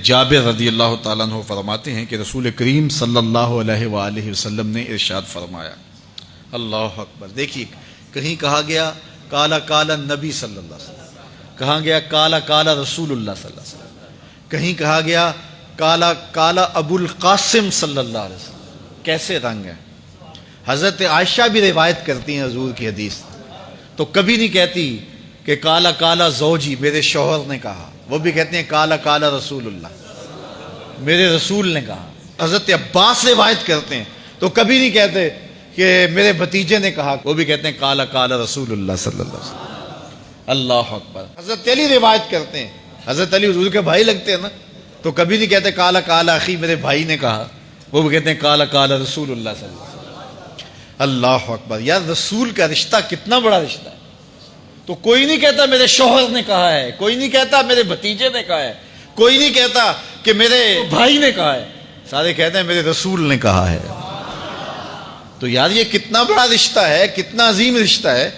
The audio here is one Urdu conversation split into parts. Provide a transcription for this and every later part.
جابر رضی اللہ تعالیٰ عنہ فرماتے ہیں کہ رسول کریم صلی اللہ علیہ وآلہ وسلم نے ارشاد فرمایا، اللہ اکبر۔ دیکھیے، کہیں کہا گیا کالا کالا نبی صلی اللہ علیہ وسلم، کہا گیا کالا کالا رسول اللہ صلی اللہ علیہ وسلم، کہیں کہا گیا کالا کالا ابو القاسم صلی اللہ علیہ وسلم۔ کیسے رنگ ہے؟ حضرت عائشہ بھی روایت کرتی ہیں حضور کی حدیث، تو کبھی نہیں کہتی کہ کالا کالا زوجی، میرے شوہر نے کہا، وہ بھی کہتے ہیں کالا کالا رسول اللہ، میرے رسول نے کہا۔ حضرت عباس روایت کرتے ہیں تو کبھی نہیں کہتے کہ میرے بھتیجے نے کہا، وہ بھی کہتے ہیں کالا کالا رسول اللہ صلی اللہ علیہ وسلم۔ اللہ اکبر۔ حضرت علی روایت کرتے ہیں، حضرت علی حضور کے بھائی لگتے ہیں نا، تو کبھی نہیں کہتے کالا کالا اخی، میرے بھائی نے کہا، وہ بھی کہتے ہیں کالا کالا رسول اللہ صلی اللہ علیہ وسلم۔ اللہ اکبر۔ یار رسول کا رشتہ کتنا بڑا رشتہ ہے۔ تو کوئی نہیں کہتا میرے شوہر نے کہا ہے، کوئی نہیں کہتا میرے بھتیجے نے کہا ہے، کوئی نہیں کہتا کہ میرے بھائی نے کہا ہے، سارے کہتے ہیں میرے رسول نے کہا ہے۔ تو یار یہ کتنا بڑا رشتہ ہے، کتنا عظیم رشتہ ہے،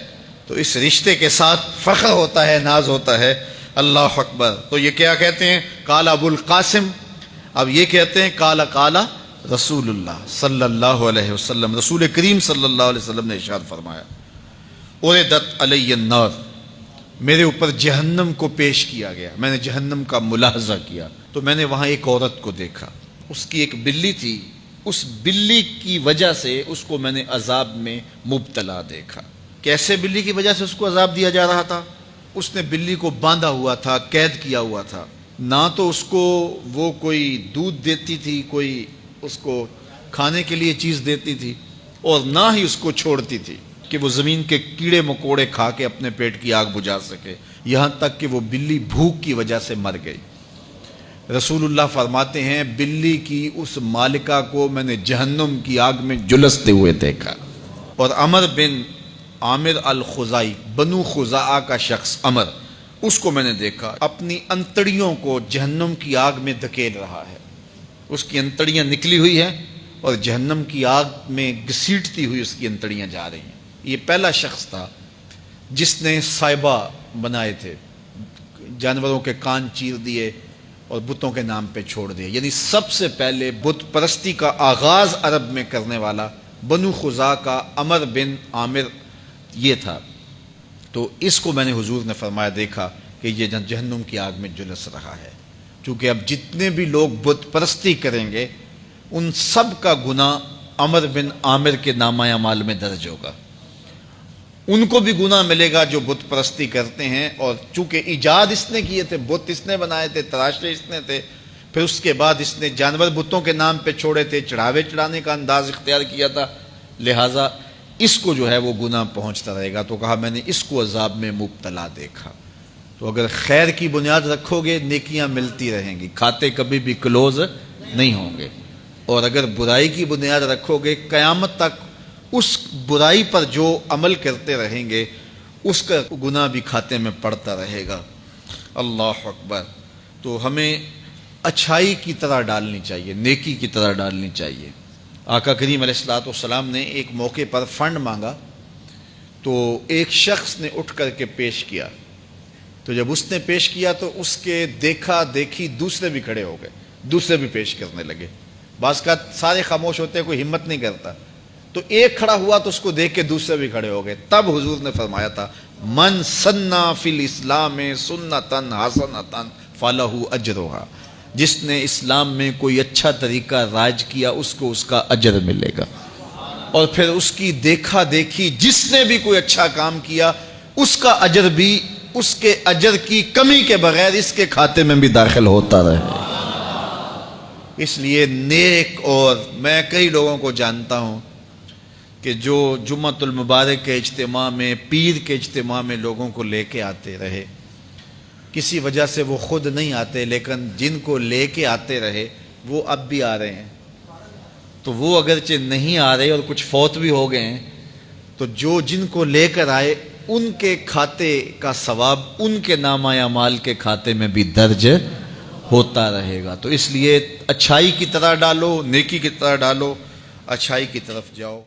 تو اس رشتے کے ساتھ فخر ہوتا ہے، ناز ہوتا ہے۔ اللہ اکبر۔ تو یہ کیا کہتے ہیں؟ کالا ابو القاسم۔ اب یہ کہتے ہیں کالا کالا رسول اللہ صلی اللہ علیہ وسلم۔ رسول کریم صلی اللہ علیہ وسلم نے ارشاد فرمایا، اُرِدَتْ عَلَيَّ النَّارُ، میرے اوپر جہنم کو پیش کیا گیا، میں نے جہنم کا ملاحظہ کیا تو میں نے وہاں ایک عورت کو دیکھا، اس کی ایک بلی تھی، اس بلی کی وجہ سے اس کو میں نے عذاب میں مبتلا دیکھا۔ کیسے بلی کی وجہ سے اس کو عذاب دیا جا رہا تھا؟ اس نے بلی کو باندھا ہوا تھا، قید کیا ہوا تھا، نہ تو اس کو وہ کوئی دودھ دیتی تھی، کوئی اس کو کھانے کے لیے چیز دیتی تھی، اور نہ ہی اس کو چھوڑتی تھی کہ وہ زمین کے کیڑے مکوڑے کھا کے اپنے پیٹ کی آگ بجھا سکے، یہاں تک کہ وہ بلی بھوک کی وجہ سے مر گئی۔ رسول اللہ فرماتے ہیں بلی کی اس مالکہ کو میں نے جہنم کی آگ میں جلستے ہوئے دیکھا۔ اور عمر بن عامر الخزائی، بنو خزاعہ کا شخص عمر، اس کو میں نے دیکھا اپنی انتڑیوں کو جہنم کی آگ میں دھکیل رہا ہے، اس کی انتڑیاں نکلی ہوئی ہیں اور جہنم کی آگ میں گھسیٹتی ہوئی اس کی انتڑیاں جا رہی ہیں۔ یہ پہلا شخص تھا جس نے سائبہ بنائے تھے، جانوروں کے کان چیر دیے اور بتوں کے نام پہ چھوڑ دیے، یعنی سب سے پہلے بت پرستی کا آغاز عرب میں کرنے والا بنو خزاعہ کا عمر بن عامر یہ تھا۔ تو اس کو میں نے حضور نے فرمایا دیکھا کہ یہ جہنم کی آگ میں جلس رہا ہے، کیونکہ اب جتنے بھی لوگ بت پرستی کریں گے ان سب کا گناہ عمر بن عامر کے نامہ اعمال میں درج ہوگا، ان کو بھی گناہ ملے گا جو بت پرستی کرتے ہیں۔ اور چونکہ ایجاد اس نے کیے تھے، بت اس نے بنائے تھے، تراشے اس نے تھے، پھر اس کے بعد اس نے جانور بتوں کے نام پہ چھوڑے تھے، چڑھاوے چڑھانے کا انداز اختیار کیا تھا، لہٰذا اس کو جو ہے وہ گناہ پہنچتا رہے گا۔ تو کہا میں نے اس کو عذاب میں مبتلا دیکھا۔ تو اگر خیر کی بنیاد رکھو گے نیکیاں ملتی رہیں گی، کھاتے کبھی بھی کلوز نہیں ہوں گے، اور اگر برائی کی بنیاد رکھو گے قیامت تک اس برائی پر جو عمل کرتے رہیں گے اس کا گناہ بھی کھاتے میں پڑتا رہے گا۔ اللہ اکبر۔ تو ہمیں اچھائی کی طرح ڈالنی چاہیے، نیکی کی طرح ڈالنی چاہیے۔ آقا کریم علیہ الصلوۃ والسلام نے ایک موقع پر فنڈ مانگا تو ایک شخص نے اٹھ کر کے پیش کیا، تو جب اس نے پیش کیا تو اس کے دیکھا دیکھی دوسرے بھی کھڑے ہو گئے، دوسرے بھی پیش کرنے لگے۔ بعض کا سارے خاموش ہوتے ہیں، کوئی ہمت نہیں کرتا، تو ایک کھڑا ہوا تو اس کو دیکھ کے دوسرے بھی کھڑے ہو گئے۔ تب حضور نے فرمایا تھا من سنّا فی الاسلام سنتن حسنۃ فلہ اجرھا، جس نے اسلام میں کوئی اچھا طریقہ رائج کیا اس کو اس کا اجر ملے گا، اور پھر اس کی دیکھا دیکھی جس نے بھی کوئی اچھا کام کیا اس کا اجر بھی اس کے اجر کی کمی کے بغیر اس کے کھاتے میں بھی داخل ہوتا رہے۔ اس لیے نیک، اور میں کئی لوگوں کو جانتا ہوں کہ جو جمعۃ المبارک کے اجتماع میں، پیر کے اجتماع میں لوگوں کو لے کے آتے رہے، کسی وجہ سے وہ خود نہیں آتے لیکن جن کو لے کے آتے رہے وہ اب بھی آ رہے ہیں، تو وہ اگرچہ نہیں آ رہے اور کچھ فوت بھی ہو گئے ہیں، تو جو جن کو لے کر آئے ان کے کھاتے کا ثواب ان کے نامہ اعمال کے کھاتے میں بھی درج ہوتا رہے گا۔ تو اس لیے اچھائی کی طرح ڈالو، نیکی کی طرح ڈالو، اچھائی کی طرف جاؤ۔